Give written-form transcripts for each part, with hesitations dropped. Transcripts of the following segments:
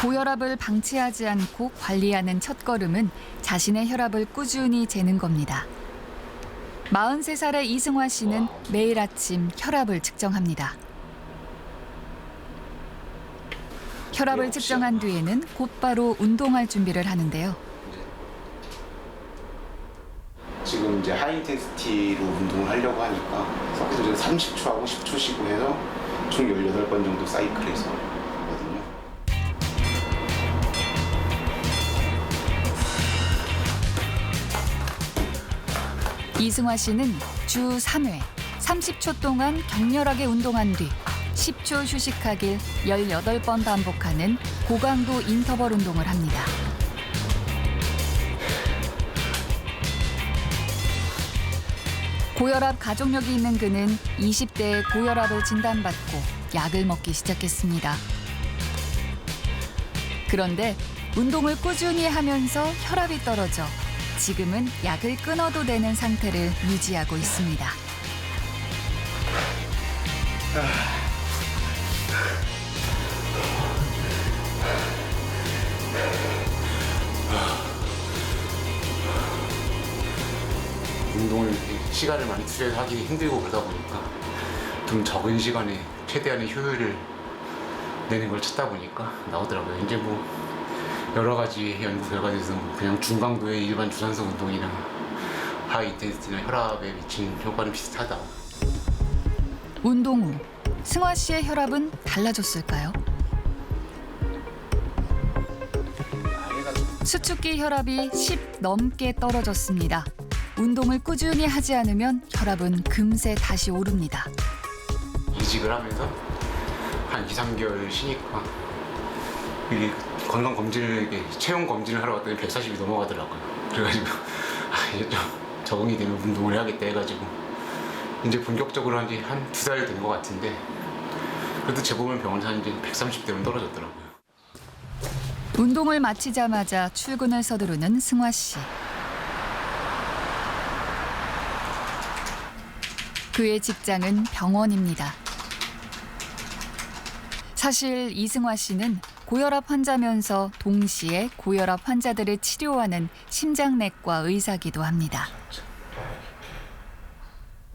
고혈압을 방치하지 않고 관리하는 첫걸음은 자신의 혈압을 꾸준히 재는 겁니다. 43살의 이승화 씨는 매일 아침 혈압을 측정합니다. 혈압을 측정한 뒤에는 곧바로 운동할 준비를 하는데요. 지금 이제 하이 인텐시티로 운동을 하려고 하니까 그래서 30초하고 10초 쉬고 해서 총 18번 정도 사이클해서 하거든요. 이승화 씨는 주 3회 30초 동안 격렬하게 운동한 뒤 10초 휴식하길 18번 반복하는 고강도 인터벌 운동을 합니다. 고혈압 가족력이 있는 그는 20대에 고혈압을 진단받고 약을 먹기 시작했습니다. 그런데 운동을 꾸준히 하면서 혈압이 떨어져 지금은 약을 끊어도 되는 상태를 유지하고 있습니다. 운동을 시간을 많이 투자해서 하기 힘들고 그러다 보니까 좀 적은 시간에 최대한의 효율을 내는 걸 찾다 보니까 나오더라고요. 이제 뭐 여러 가지 연구 결과에서 그냥 중강도의 일반 유산소 운동이나 하이 인텐시티나 혈압에 미치는 효과는 비슷하다. 운동 후 승화 씨의 혈압은 달라졌을까요? 수축기 혈압이 10 넘게 떨어졌습니다. 운동을 꾸준히 하지 않으면 혈압은 금세 다시 오릅니다. 이직을 하면서 한 2, 3개월 쉬니까 이게 건강검진을, 이게 체온 검진을 하러 갔더니 140이 넘어가더라고요. 그래가지고 이제 좀 적응이 되면 운동을 해야겠다 해가지고 이제 본격적으로 한 지 한 2달 된 것 같은데 그래도 재보면 병원에서 이제 130대로 떨어졌더라고요. 운동을 마치자마자 출근을 서두르는 승화 씨. 그의 직장은 병원입니다. 사실 이승화 씨는 고혈압 환자면서 동시에 고혈압 환자들을 치료하는 심장내과 의사기도 합니다.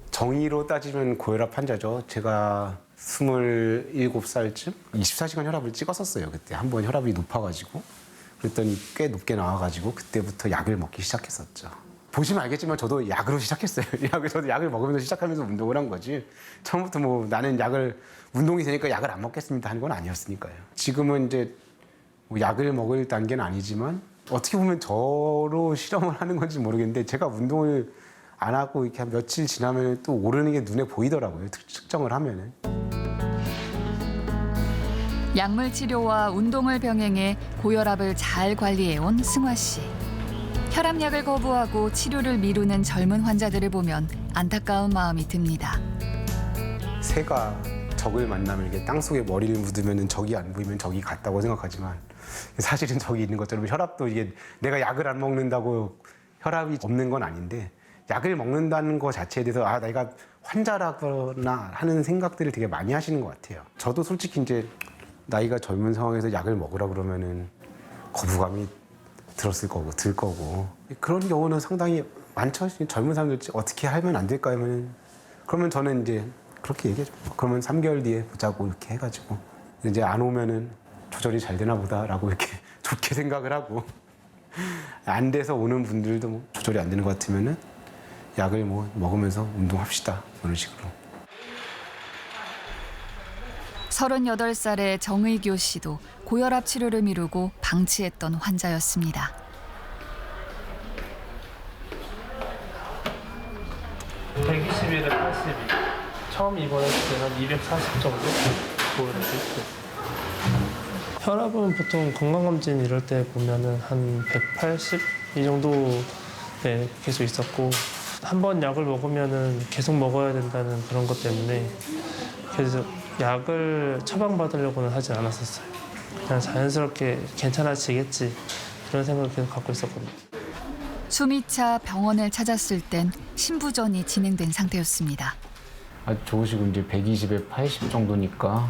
정의로 따지면 고혈압 환자죠. 제가 27살쯤 24시간 혈압을 찍었었어요. 그때 한번 혈압이 높아가지고 그랬더니 꽤 높게 나와가지고 그때부터 약을 먹기 시작했었죠. 보시면 알겠지만 저도 약으로 시작했어요. 저도 약을 먹으면서 시작하면서 운동을 한 거지. 처음부터 뭐 나는 운동이 되니까 약을 안 먹겠습니다 하는 건 아니었으니까요. 지금은 이제 뭐 약을 먹을 단계는 아니지만 어떻게 보면 저로 실험을 하는 건지 모르겠는데 제가 운동을 안 하고 이렇게 한 며칠 지나면 또 오르는 게 눈에 보이더라고요. 측정을 하면은. 약물 치료와 운동을 병행해 고혈압을 잘 관리해온 승화 씨. 혈압약을 거부하고 치료를 미루는 젊은 환자들을 보면 안타까운 마음이 듭니다. 새가 적을 만나면 이게 땅속에 머리를 묻으면 적이 안 보이면 적이 같다고 생각하지만 사실은 적이 있는 것처럼 혈압도 이게 내가 약을 안 먹는다고 혈압이 없는 건 아닌데 약을 먹는다는 것 자체에 대해서 내가 환자라거나 하는 생각들을 되게 많이 하시는 것 같아요. 저도 솔직히 이제 나이가 젊은 상황에서 약을 먹으라 그러면은 거부감이 들 거고 그런 경우는 상당히 많죠. 젊은 사람들 어떻게 하면 안 될까 하면 그러면 저는 이제 그렇게 얘기하죠. 그러면 3개월 뒤에 보자고 이렇게 해가지고 이제 안 오면은 조절이 잘 되나 보다라고 이렇게 좋게 생각을 하고 안 돼서 오는 분들도 뭐 조절이 안 되는 것 같으면은 약을 뭐 먹으면서 운동합시다 이런 식으로. 38살의 정의교 씨도 고혈압 치료를 미루고 방치했던 환자였습니다. (121에 82) 처음 입원했을 때는 240 정도 고혈압이 있고 혈압은 보통 건강검진 이럴 때 보면은 한 180 이 정도에 계속 있었고 한 번 약을 먹으면은 계속 먹어야 된다는 그런 것 때문에 계속 약을 처방받으려고는 하지 않았었어요. 그냥 자연스럽게 괜찮아지겠지 그런 생각을 계속 갖고 있었거든요. 숨이 차 병원을 찾았을 땐 신부전이 진행된 상태였습니다. 아주 좋으시고 이제 120에 80 정도니까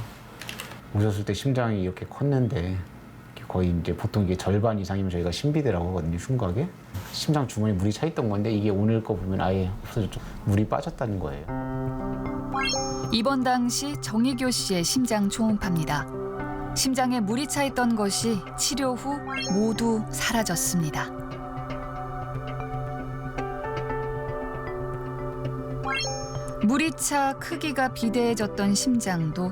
오셨을 때 심장이 이렇게 컸는데 이렇게 거의 이제 보통 이게 절반 이상이면 저희가 신비대라고 하거든요. 흉곽에 심장 주머니에 물이 차 있던 건데 이게 오늘 거 보면 아예 없어졌죠. 물이 빠졌다는 거예요. 입원 당시 정희교 씨의 심장 초음파입니다. 심장에 물이 차 있던 것이 치료 후 모두 사라졌습니다. 물이 차 크기가 비대해졌던 심장도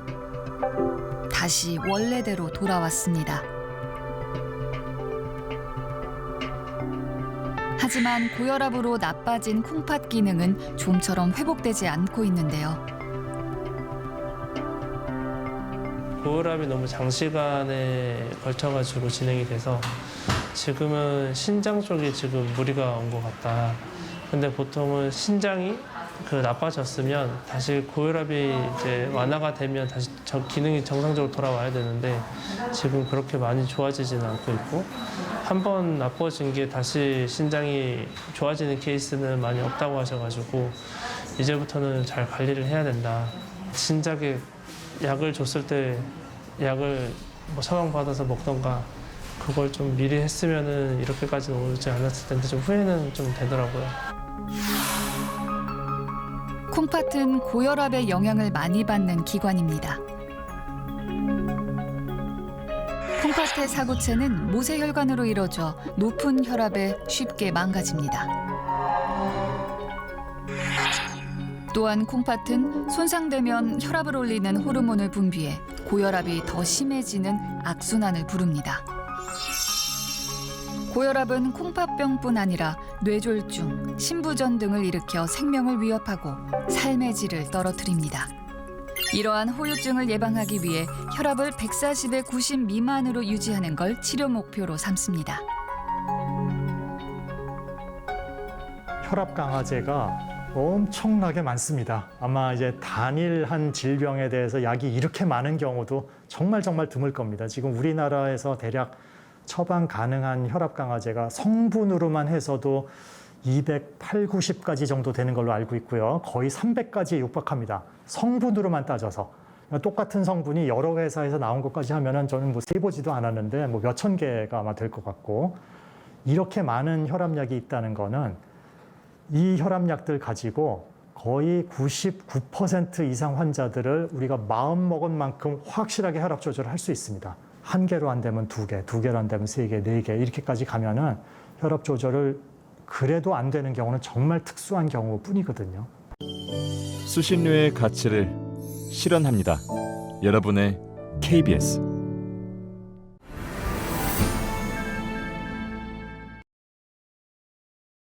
다시 원래대로 돌아왔습니다. 하지만 고혈압으로 나빠진 콩팥 기능은 좀처럼 회복되지 않고 있는데요. 고혈압이 너무 장시간에 걸쳐가지고 진행이 돼서 지금은 신장 쪽에 지금 무리가 온 것 같다. 근데 보통은 신장이 나빠졌으면 다시 고혈압이 이제 완화가 되면 다시 기능이 정상적으로 돌아와야 되는데 지금 그렇게 많이 좋아지지는 않고 있고 한 번 나빠진 게 다시 신장이 좋아지는 케이스는 많이 없다고 하셔가지고 이제부터는 잘 관리를 해야 된다. 진작에 약을 줬을 때 약을 뭐 처방받아서 먹던가 그걸 좀 미리 했으면은 이렇게까지는 오지 않았을 텐데 좀 후회는 좀 되더라고요. 콩팥은 고혈압의 영향을 많이 받는 기관입니다. 콩팥의 사구체는 모세혈관으로 이루어져 높은 혈압에 쉽게 망가집니다. 또한 콩팥은 손상되면 혈압을 올리는 호르몬을 분비해 고혈압이 더 심해지는 악순환을 부릅니다. 고혈압은 콩팥병뿐 아니라 뇌졸중, 심부전 등을 일으켜 생명을 위협하고 삶의 질을 떨어뜨립니다. 이러한 후유증을 예방하기 위해 혈압을 140에 90 미만으로 유지하는 걸 치료 목표로 삼습니다. 혈압 강화제가 엄청나게 많습니다. 아마 이제 단일 한 질병에 대해서 약이 이렇게 많은 경우도 정말 드물 겁니다. 지금 우리나라에서 대략 처방 가능한 혈압 강화제가 성분으로만 해서도 280, 90까지 정도 되는 걸로 알고 있고요. 거의 300까지에 육박합니다. 성분으로만 따져서. 똑같은 성분이 여러 회사에서 나온 것까지 하면은 저는 뭐 세보지도 않았는데 뭐 몇천 개가 아마 될 것 같고 이렇게 많은 혈압약이 있다는 거는 이 혈압약들 가지고 거의 99% 이상 환자들을 우리가 마음 먹은 만큼 확실하게 혈압 조절을 할 수 있습니다. 한 개로 안 되면 두 개, 두 개로 안 되면 세 개, 네 개 이렇게까지 가면은 혈압 조절을 그래도 안 되는 경우는 정말 특수한 경우뿐이거든요. 수신료의 가치를 실현합니다. 여러분의 KBS